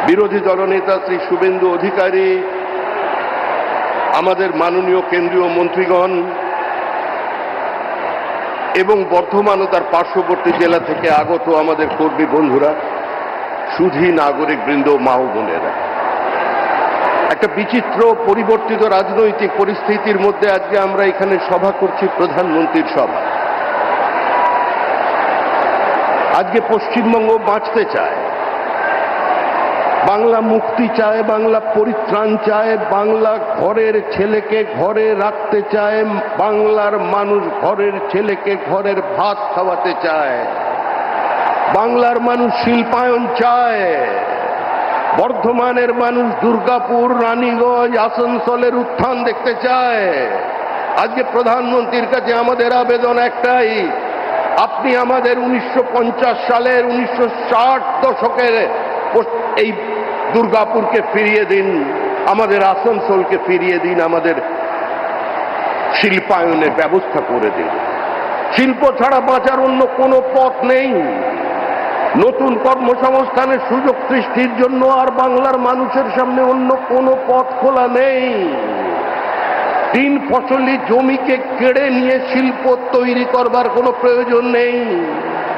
বিরোধী দলনেতা শ্রী শুভেন্দু অধিকারী, আমাদের মাননীয় কেন্দ্রীয় মন্ত্রীগণ এবং বর্ধমান ও তার পার্শ্ববর্তী জেলা থেকে আগত আমাদের কর্মী বন্ধুরা, সুধী নাগরিকবৃন্দ, মা ও বোনেরা, একটা বিচিত্র পরিবর্তিত রাজনৈতিক পরিস্থিতির মধ্যে আজকে আমরা এখানে সভা করছি, প্রধানমন্ত্রীর সভা। আজকে পশ্চিমবঙ্গ বাঁচতে চায়, বাংলা মুক্তি চায়, বাংলা পরিত্রাণ চায়, বাংলা ঘরের ছেলেকে ঘরে রাখতে চায়, বাংলার মানুষ ঘরের ছেলেকে ঘরের ভাত খাওয়াতে চায়, বাংলার মানুষ শিল্পায়ন চায়, বর্ধমানের মানুষ দুর্গাপুর, রানীগঞ্জ, আসানসোলের উত্থান দেখতে চায়। আজকে প্রধানমন্ত্রীর কাছে আমাদের আবেদন একটাই, আপনি আমাদের 1950 সালের 1960 দশকের এই দুর্গাপুরকে ফিরিয়ে দিন, আমাদের আসানসোলকে ফিরিয়ে দিন, আমাদের শিল্পায়নের ব্যবস্থা করে দিন। শিল্প ছাড়া বাঁচার অন্য কোনো পথ নেই। নতুন কর্মসংস্থানের সুযোগ সৃষ্টির জন্য আর বাংলার মানুষের সামনে অন্য কোনো পথ খোলা নেই। 3 ফসলি জমিকে কেড়ে নিয়ে শিল্প তৈরি করবার কোনো প্রয়োজন নেই।